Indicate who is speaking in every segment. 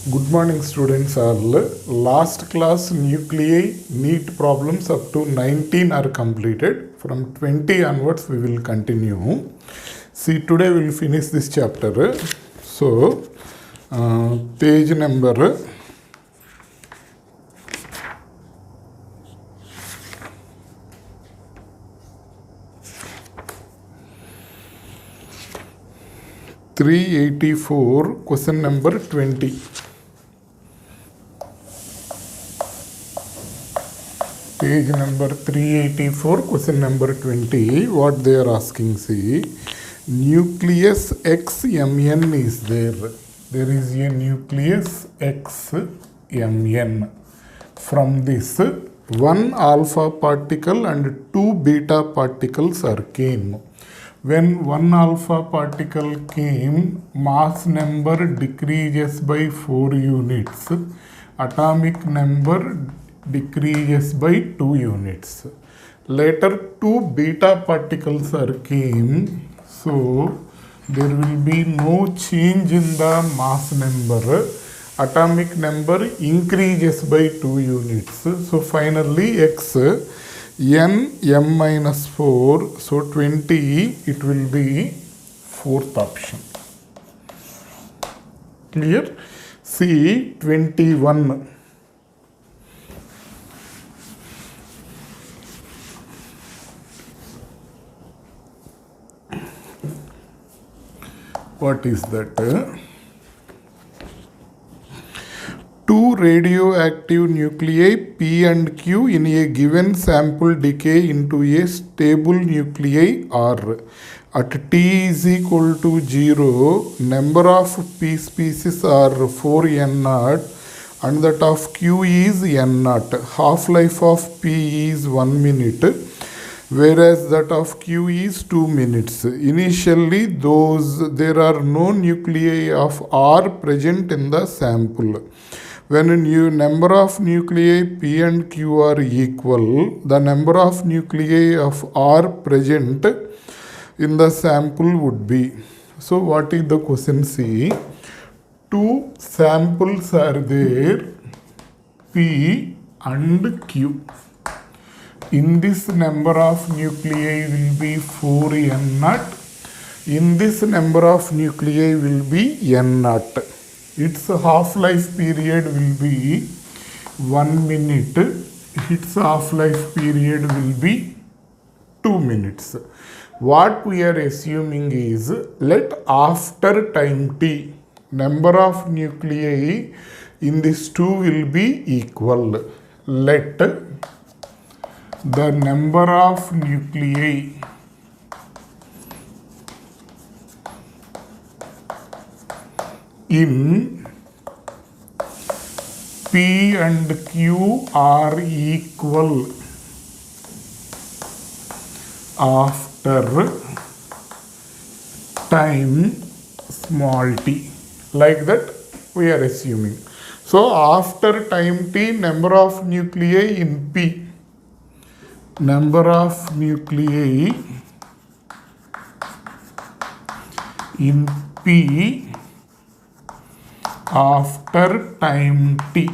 Speaker 1: Good morning, students. All last class nuclei NEET problems up to 19 are completed. From 20 onwards, we will continue. See, today we will finish this chapter. So, page number 384, question number 20. Page number 384, question number 20. What they are asking, see, nucleus XMN is there. There is a nucleus XMN. From this, one alpha particle and two beta particles are came. When one alpha particle came, mass number decreases by 4 units. Atomic number decreases by 2 units. Later, two beta particles are came. So, there will be no change in the mass number. Atomic number increases by 2 units. So, finally, X n m minus 4, so 20, it will be fourth option. Clear? C 21. What is that? Two radioactive nuclei P and Q in a given sample decay into a stable nuclei R. At T is equal to 0, number of P species are 4n0 and that of Q is n0. Half-life of P is 1 minute, whereas that of Q is 2 minutes. Initially, there are no nuclei of R present in the sample. When a new number of nuclei P and Q are equal, the number of nuclei of R present in the sample would be. So, what is the question? See, two samples are there, P and Q. In this number of nuclei will be 4n0. In this number of nuclei will be n0. Its half-life period will be 1 minute. Its half-life period will be 2 minutes. What we are assuming is, let after time t, number of nuclei in this 2 will be equal. Let the number of nuclei in P and Q are equal after time small t. Like that we are assuming. So, after time t, number of nuclei in P, number of nuclei in P after time t.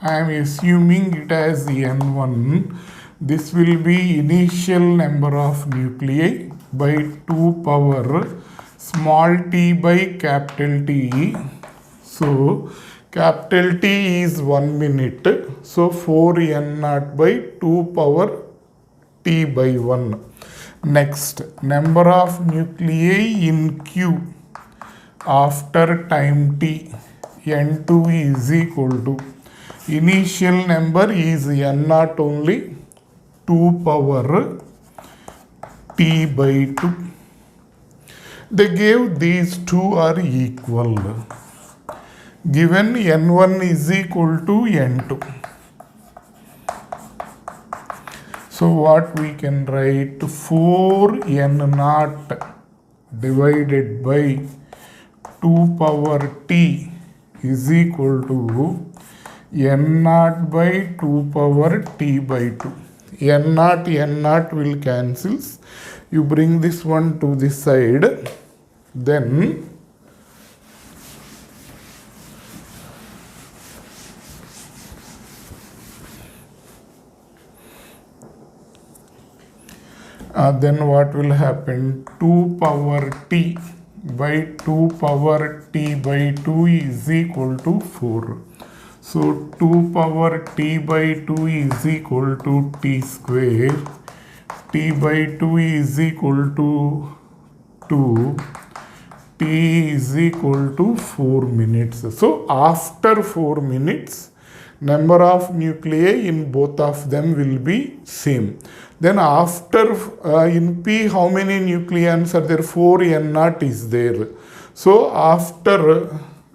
Speaker 1: I am assuming it as n1. This will be initial number of nuclei by 2 power small t by capital T. So, capital T is 1 minute. So, 4n0 by 2 power t by 1. Next, number of nuclei in Q after time t, n2 is equal to, initial number is n0 only, 2 power t by 2. They gave these two are equal. Given n1 is equal to n2. So what we can write, 4n0 divided by 2 power t is equal to n0 by 2 power t by 2. n0 will cancel. You bring this one to this side. Then then what will happen? 2 power t by 2 power t by 2 is equal to 4. So 2 power t by 2 is equal to t square. T by 2 is equal to 2. T is equal to 4 minutes. So after 4 minutes, number of nuclei in both of them will be same. Then after in P, how many nucleons are there? 4 N naught is there. So after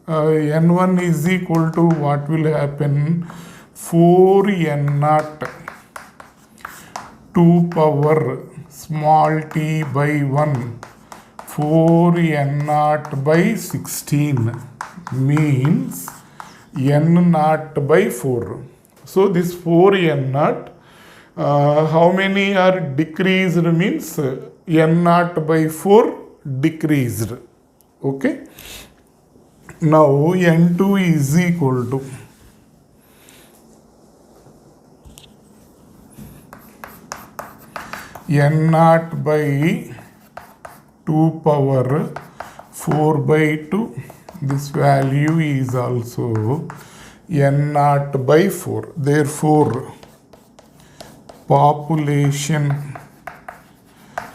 Speaker 1: N1 is equal to what will happen? 4 N naught 2 power small t by 1. 4 N naught by 16 means N naught by 4. So this 4 N naught, how many are decreased means N naught by 4 decreased. Okay. Now N2 is equal to N naught by 2 power 4 by 2. This value is also N naught by 4. Therefore, population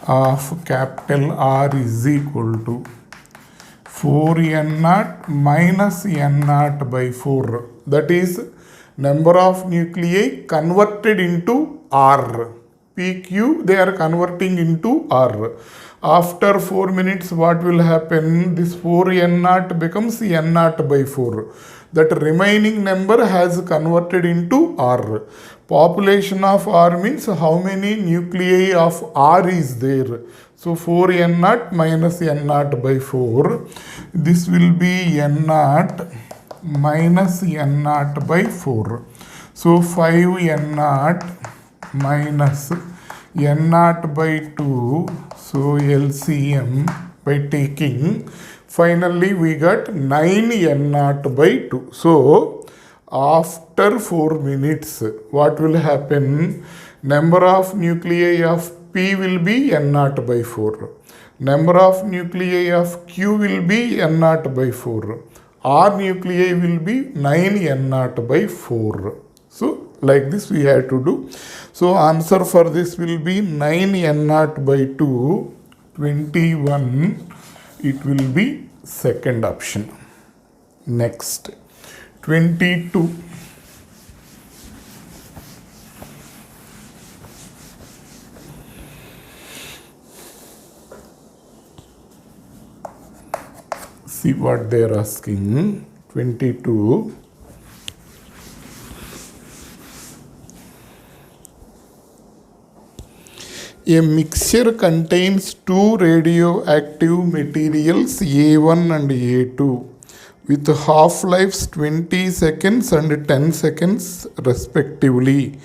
Speaker 1: of capital R is equal to 4 N naught minus N naught by 4. That is number of nuclei converted into R. PQ they are converting into R. After 4 minutes, what will happen? This 4 N naught becomes N naught by 4. That remaining number has converted into R. Population of R means how many nuclei of R is there. So 4 N naught minus N naught by 4. This will be N naught minus N naught by 4. So 5 N naught minus N naught by 2. So LCM by taking, finally we got 9 N naught by 2. So after 4 minutes, what will happen? Number of nuclei of P will be N naught by 4. Number of nuclei of Q will be N naught by 4. R nuclei will be 9 N naught by 4. So like this we have to do. So answer for this will be 9 N naught by 2, 21. It will be second option. Next, 22. See what they are asking. 22. A mixture contains two radioactive materials A1 and A2 with half-lives 20 seconds and 10 seconds respectively.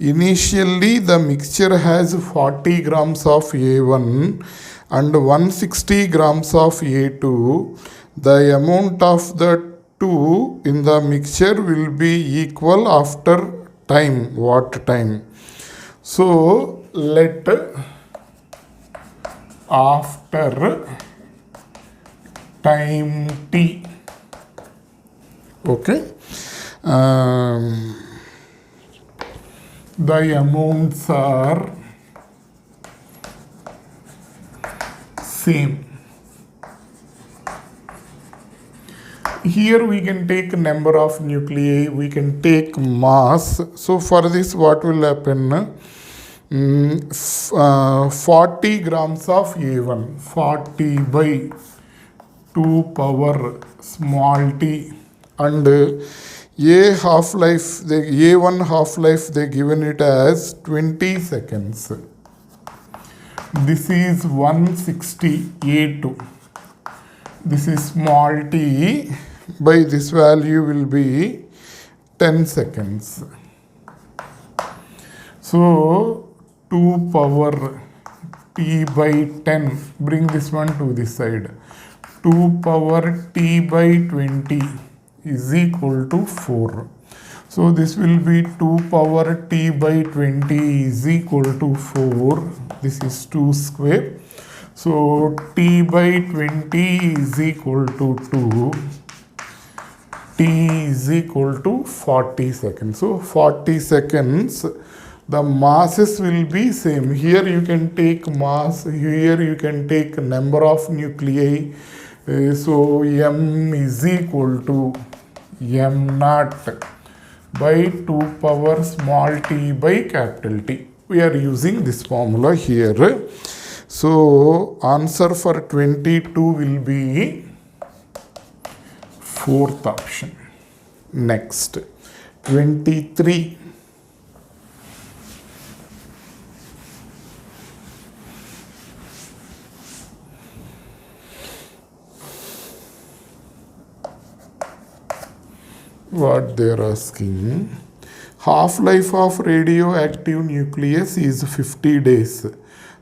Speaker 1: Initially, the mixture has 40 grams of A1 and 160 grams of A2. The amount of the two in the mixture will be equal after time. What time? So let after time t, okay, the amounts are same. Here we can take number of nuclei, we can take mass. So for this what will happen? 40 grams of A1, 40 by 2 power small t, and A half-life, A1 half-life they given it as 20 seconds. This is 160 A2. This is small t by this value will be 10 seconds. So 2 power t by 10, bring this one to this side. 2 power t by 20 is equal to 4. So this will be 2 power t by 20 is equal to 4. This is 2 square. So t by 20 is equal to 2. T is equal to 40 seconds. So 40 seconds, the masses will be same. Here you can take mass, here you can take number of nuclei. So m is equal to m naught by 2 power small t by capital T. We are using this formula here. So answer for 22 will be fourth option. Next, 23. What they are asking, half-life of radioactive nucleus is 50 days.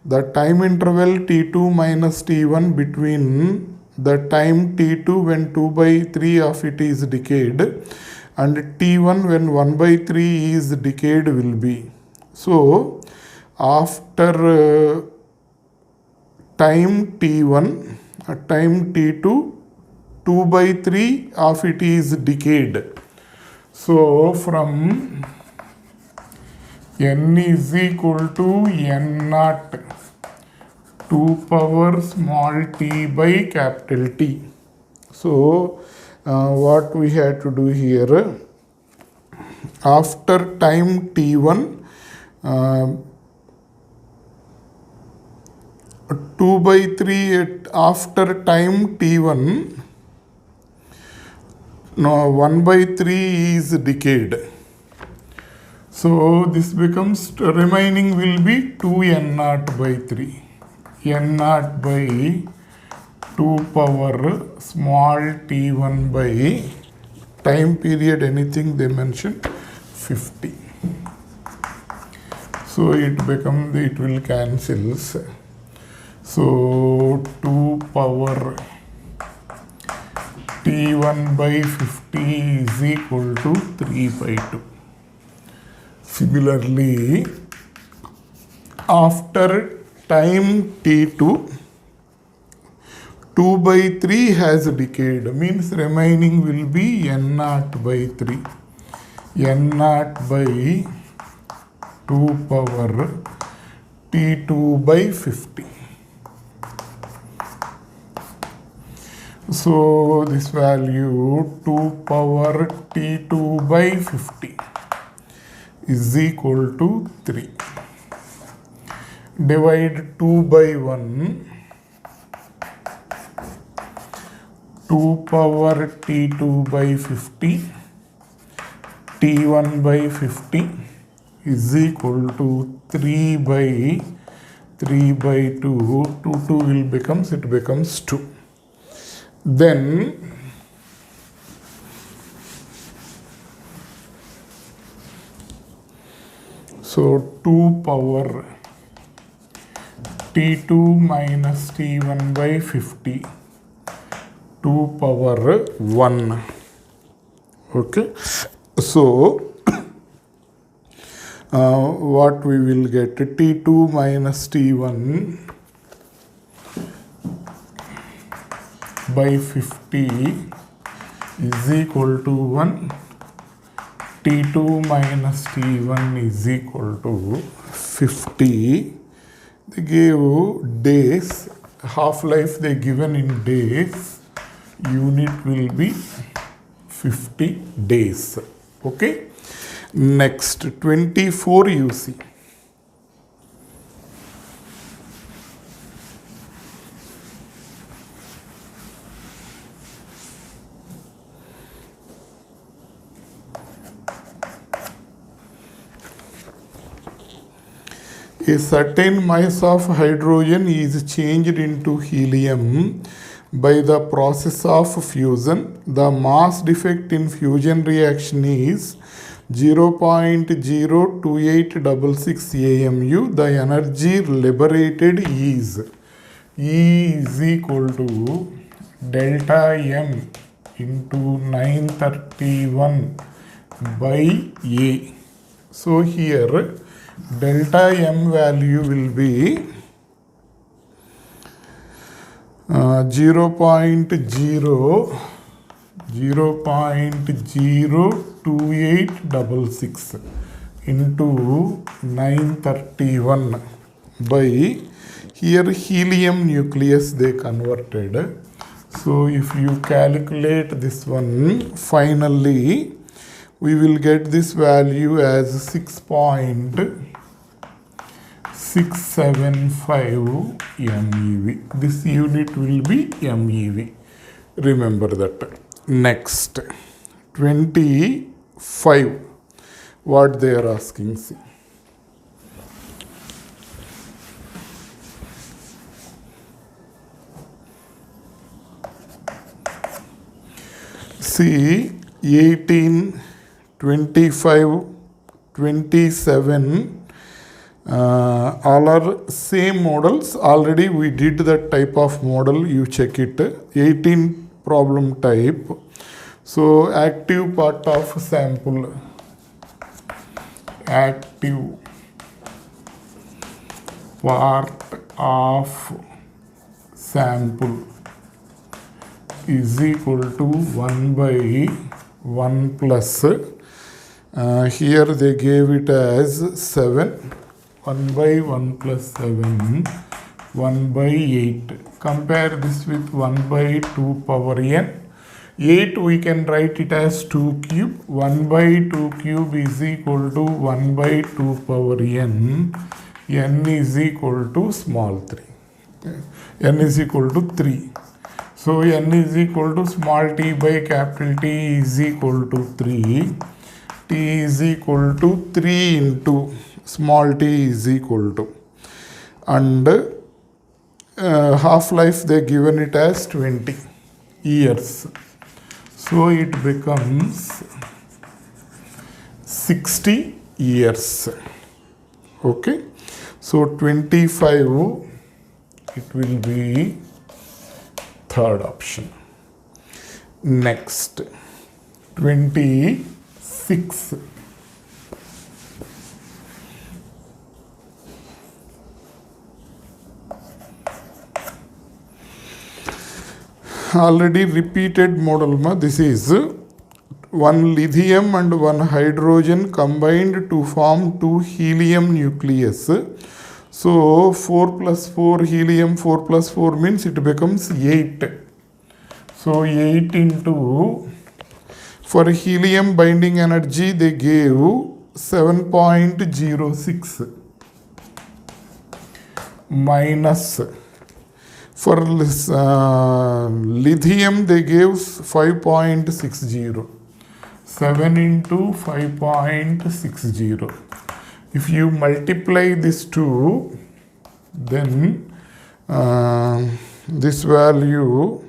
Speaker 1: The time interval T2 minus T1 between the time T2 when 2 by 3 of it is decayed and T1 when 1 by 3 is decayed will be. So, after time T1, time T2, 2 by 3 of it is decayed. So from n is equal to n naught 2 power small t by capital T. So what we had to do here, after time T1, 2 by 3 after time T1, no, 1 by 3 is decayed. So this becomes, remaining will be 2 n naught by 3. N naught by 2 power small t1 by time period, anything they mentioned, 50. So it becomes, it will cancels. So 2 power T1 by 50 is equal to 3 by 2. Similarly, after time T2, 2 by 3 has decayed, means remaining will be n naught by 3. N naught by 2 power T2 by 50. So this value 2 power T2 by 50 is equal to 3. Divide 2 by 1. 2 power T2 by 50, T1 by 50 is equal to 3 by 3 by 2. 2 will becomes, it becomes 2. Then so 2 power T2 minus T1 by 50, 2 power 1. Okay, so what we will get, T2 minus T1 by 50 is equal to 1. T2 minus T1 is equal to 50. They gave days, half-life they given in days, unit will be 50 days. Okay. Next, 24 you see. A certain mass of hydrogen is changed into helium by the process of fusion. The mass defect in fusion reaction is 0.02866 AMU. The energy liberated is E is equal to delta M into 931 by A. So here delta M value will be 0.02866 into 931 by, here helium nucleus they converted. So if you calculate this one, finally we will get this value as 6.675 MeV. This unit will be MeV. Remember that. Next, 25. What they are asking, see. See, 18, 25, 27, all are same models. Already we did that type of model, you check it. 18 problem type. So active part of sample, active part of sample is equal to 1 by 1 plus, here they gave it as 7, 1 by 1 plus 7, 1 by 8. Compare this with 1 by 2 power n. 8 we can write it as 2 cube. 1 by 2 cube is equal to 1 by 2 power n. N is equal to small 3. N is equal to 3. So n is equal to small t by capital T is equal to 3. T is equal to 3 into small t is equal to. And half-life they given it as 20 years. So it becomes 60 years. Okay. So 25 it will be third option. Next, 26. Already repeated model ma, this is one lithium and one hydrogen combined to form two helium nucleus. So 4 plus 4 helium, 4 plus 4 means it becomes 8. So 8 into, for helium binding energy they gave 7.06 minus, for lithium they gave 5.60. 7 into 5.60. If you multiply this two, then this value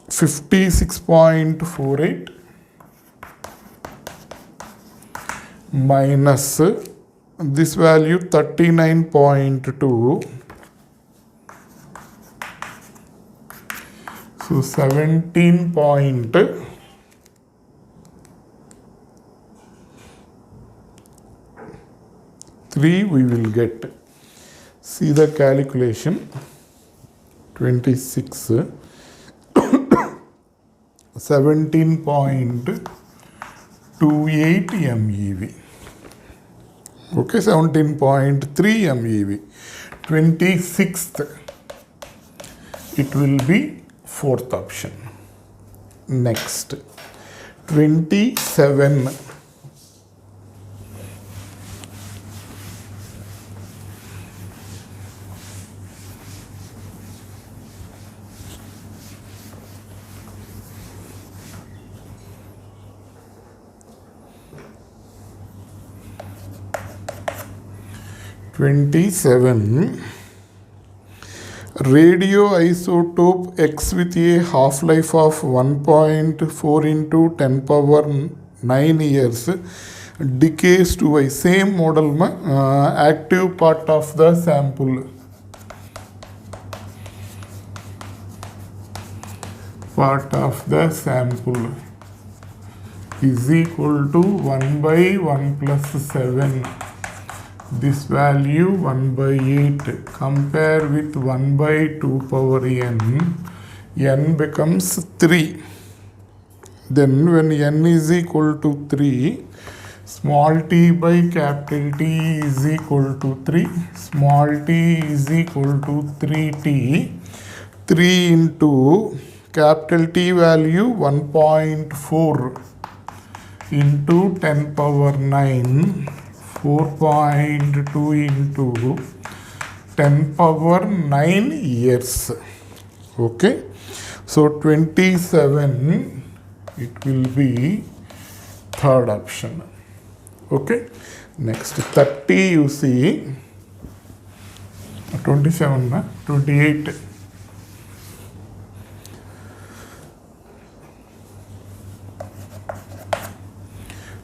Speaker 1: 56.48 minus this value 39.2. So 17.3 we will get. See the calculation. 26 17.28 MeV. Okay, 17.3 MeV. 26th it will be fourth option. Next, 27. Radioisotope X with a half-life of 1.4 into 10 power 9 years decays to a same model active part of the sample. Part of the sample is equal to 1 by 1 plus 7. This value 1 by 8. Compare with 1 by 2 power n becomes 3. Then when n is equal to 3, small t by capital T is equal to 3. Small t is equal to 3t. 3 into capital T value 1.4 into 10 power 9. 4.2 into 10 power 9 years. Okay. So 27, it will be third option. Okay. Next 30 you see. 27, 28.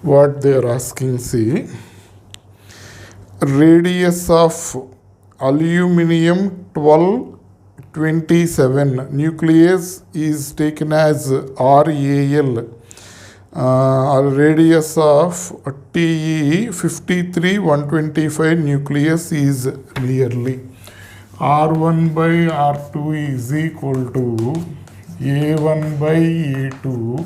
Speaker 1: What they are asking, see. Radius of aluminum 1227 nucleus is taken as RAL. Radius of TE 53125 nucleus is nearly. R1 by R2 is equal to A1 by A2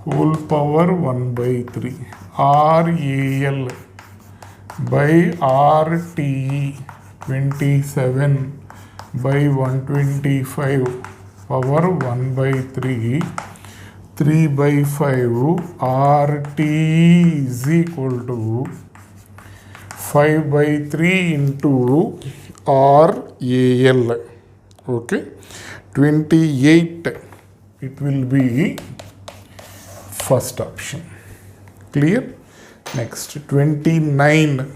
Speaker 1: whole power 1 by 3. RAL by RTE 27 by 125 power 1 by 3. 3 by 5. RTE is equal to 5 by 3 into RAL. Okay. 28. It will be first option. Clear? Next, 29.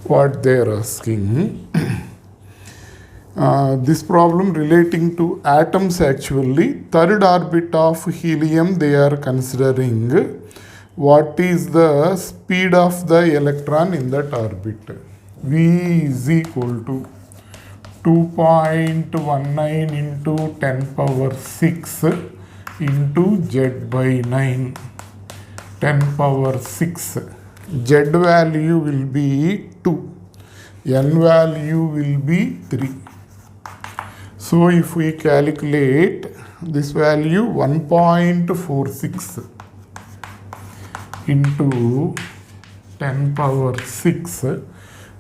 Speaker 1: What they are asking. This problem relating to atoms actually. Third orbit of helium they are considering. What is the speed of the electron in that orbit? V is equal to 2.19 into 10 power 6 into Z by 9. 10 power 6. Z value will be 2. N value will be 3. So if we calculate this value 1.46 into 10 power 6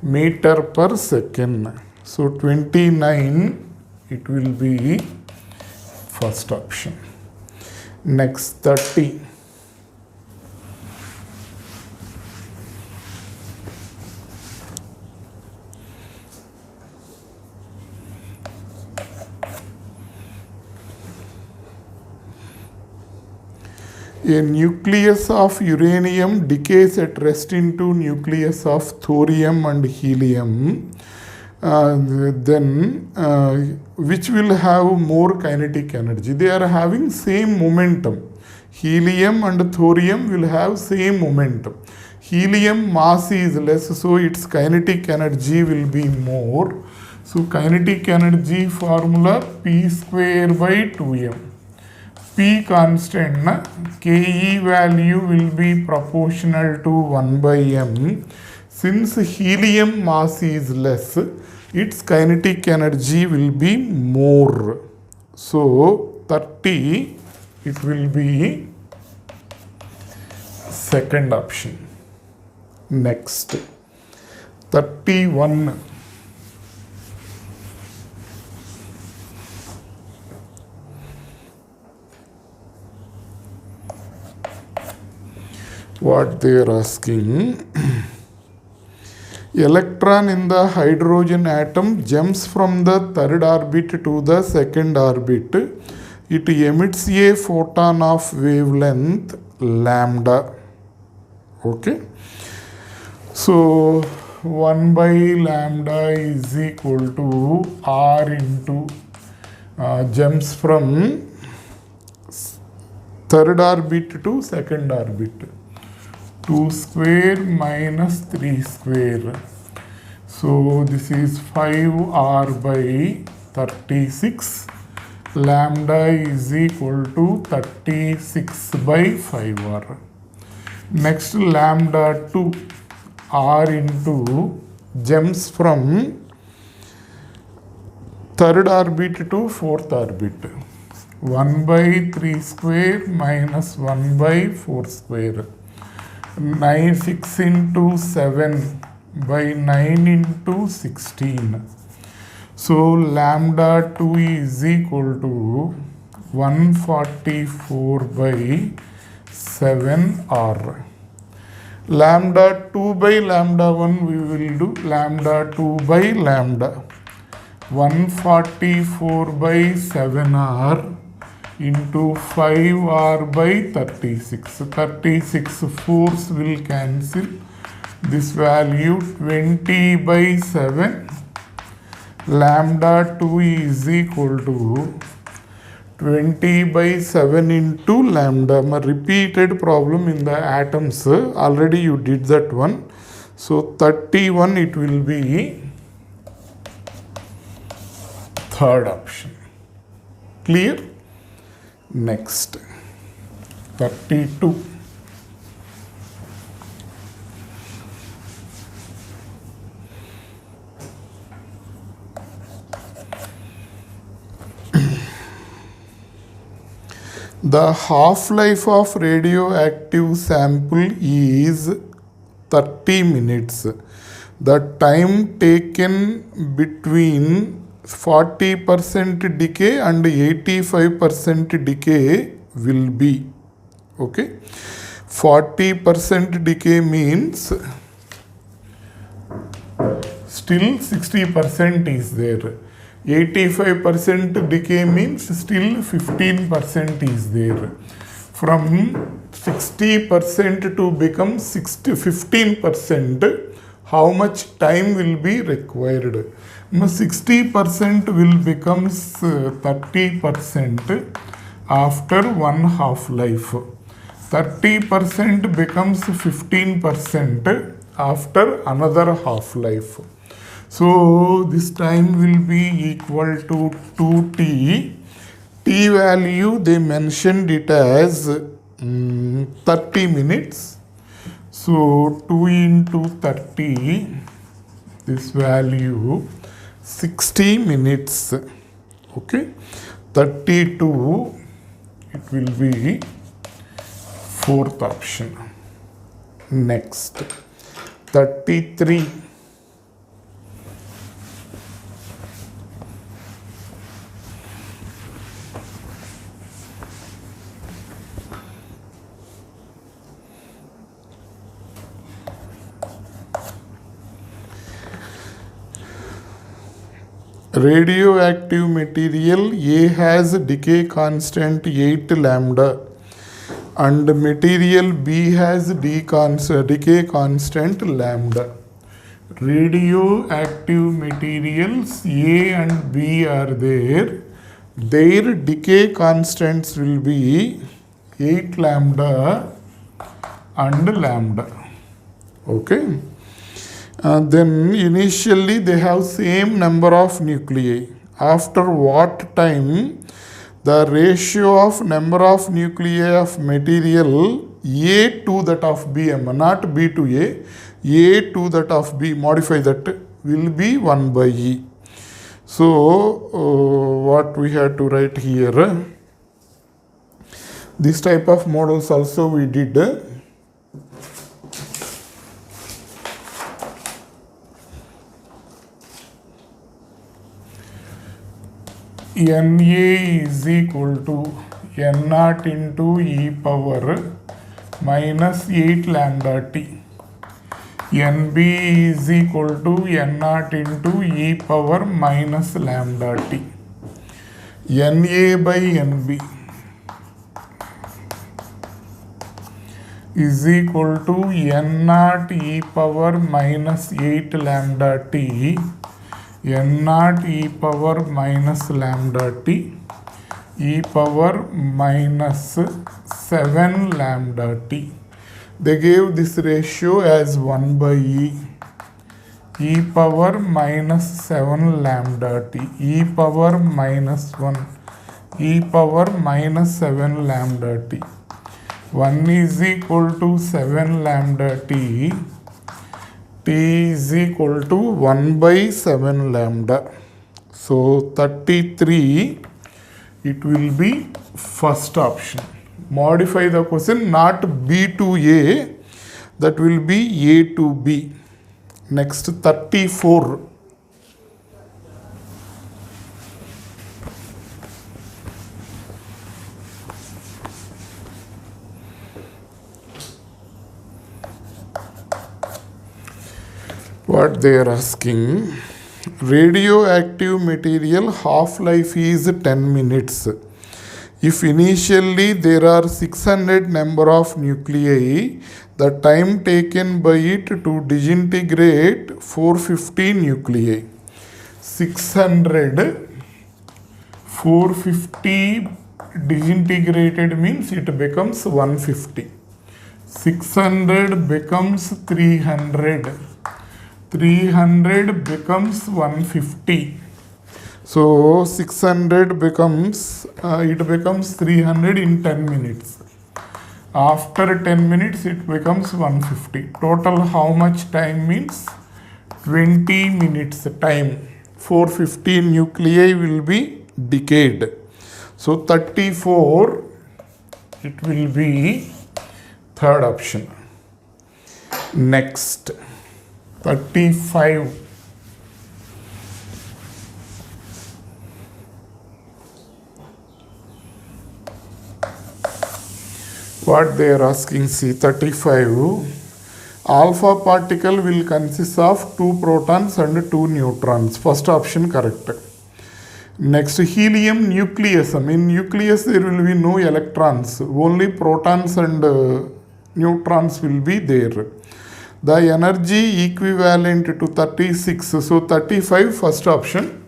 Speaker 1: meter per second. So 29, it will be first option. Next 30. A nucleus of uranium decays at rest into nucleus of thorium and helium, which will have more kinetic energy. They are having same momentum. Helium and thorium will have same momentum. Helium mass is less, so its kinetic energy will be more. So kinetic energy formula P square by 2m. P constant, Ke value will be proportional to 1 by m. Since helium mass is less, its kinetic energy will be more. So 30, it will be second option. Next, 31. What they are asking. Electron in the hydrogen atom jumps from the third orbit to the second orbit. It emits a photon of wavelength lambda. Okay. So 1 by lambda is equal to R into jumps from third orbit to second orbit. 2 square minus 3 square. So this is 5r by 36. Lambda is equal to 36 by 5r. Next, lambda 2 r into jumps from third orbit to fourth orbit. 1 by 3 square minus 1 by 4 square. 6 into 7 by 9 into 16. So lambda 2 is equal to 144 by 7r. Lambda 2 by lambda 1 we will do lambda 2 by lambda. 144 by 7r into 5r by 36. 36 4s will cancel. This value 20 by 7. Lambda 2 is equal to 20 by 7 into lambda. Repeated problem in the atoms. Already you did that one. So 31 it will be third option. Clear? Next. 32. The half-life of radioactive sample is 30 minutes. The time taken between 40% decay and 85% decay will be, okay, 40% decay means still 60% is there. 85% decay means still 15% is there. From 60% to become 15%, how much time will be required? 60% will become 30% after one half-life. 30% becomes 15% after another half-life. So this time will be equal to 2t. T value they mentioned it as 30 minutes. So 2 into 30, this value 60 minutes. Okay, 32, it will be fourth option. Next, 33. Radioactive material A has decay constant 8 lambda and material B has decay constant lambda. Radioactive materials A and B are there. Their decay constants will be 8 lambda and lambda. Okay. Then initially they have same number of nuclei. After what time the ratio of number of nuclei of material A to that of BM, not B to A to that of B, modify that, will be 1 by E. So what we have to write here, this type of models also we did. Na is equal to N0 into e power minus 8 lambda t. Nb is equal to N0 into e power minus lambda t. Na by Nb is equal to N0 e power minus 8 lambda t. N0 e power minus lambda t e power minus 7 lambda t. They gave this ratio as 1 by E. e power minus 7 lambda t, e power minus 1, e power minus 7 lambda t. 1 is equal to 7 lambda t, t is equal to 1 by 7 lambda. So 33, it will be first option. Modify the question, not B to A, that will be A to B. Next 34. What they are asking, radioactive material half-life is 10 minutes. If initially there are 600 number of nuclei, the time taken by it to disintegrate 450 nuclei. 600, 450 disintegrated means it becomes 150. 600 becomes 300. 300 becomes 150. So 600 becomes, it becomes 300 in 10 minutes. After 10 minutes, it becomes 150. Total how much time means? 20 minutes time. 450 nuclei will be decayed. So 34, it will be third option. Next, 35. What they are asking, see 35. Alpha particle will consist of 2 protons and 2 neutrons. First option correct. Next, helium nucleus. In nucleus there will be no electrons. Only protons and neutrons will be there. The energy equivalent to 36. So 35 first option.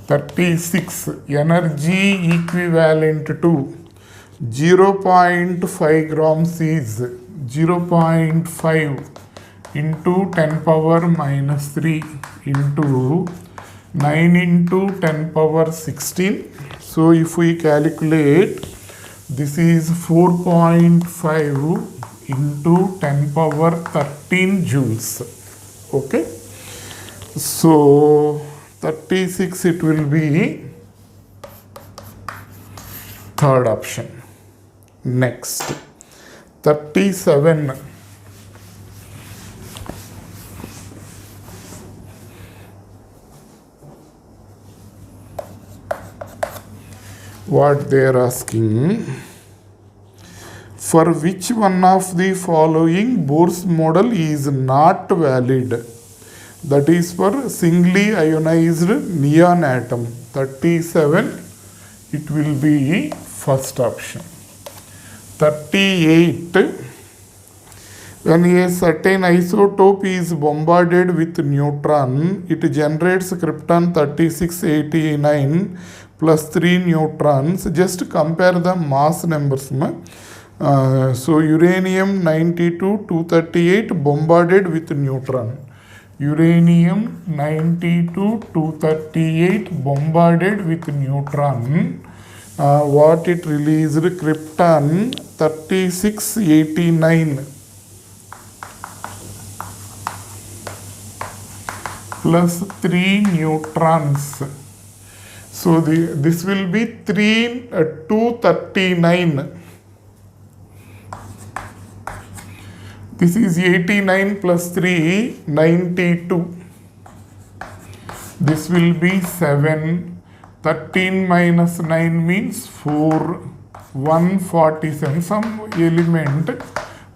Speaker 1: 36 energy equivalent to 0.5 grams is 0.5 into 10 power minus 3 into 9 into 10 power 16. So if we calculate, this is 4.5 into 10 power 13 joules. Okay. So 36 it will be third option. Next, 37. What they are asking, for which one of the following Bohr's model is not valid? That is for singly ionized neon atom. 37, it will be first option. 38, when a certain isotope is bombarded with neutron, it generates krypton 3689 plus 3 neutrons. Just compare the mass numbers. So uranium 92 238 bombarded with neutron. Uranium 92 238 bombarded with neutron. What it released? Krypton 3689 plus 3 neutrons. So this will be 239. This is 89 plus 3, 92. This will be 7. 13 minus 9 means 4. 147. Some element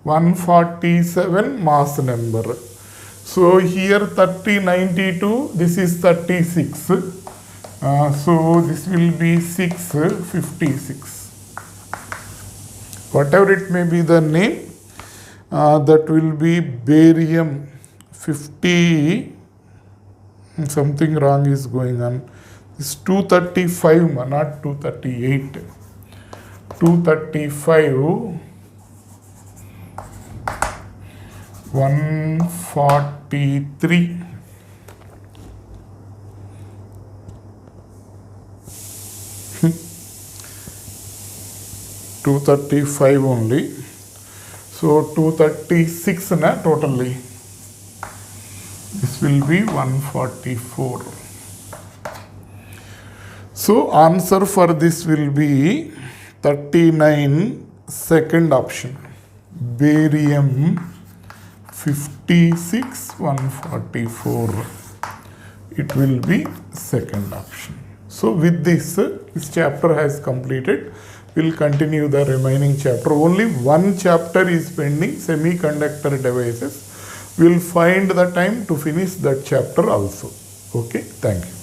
Speaker 1: 147 mass number. So here 3092. This is 36. So this will be 656. Whatever it may be the name, that will be barium 50. Something wrong is going on. It's 235, not 238. 235. 143. 235 only. So 236 na totally. This will be 144. So answer for this will be 39, second option. Barium 56, 144. It will be second option. So with this chapter has completed. We'll continue the remaining chapter. Only one chapter is pending, semiconductor devices. We'll find the time to finish that chapter also. Okay, thank you.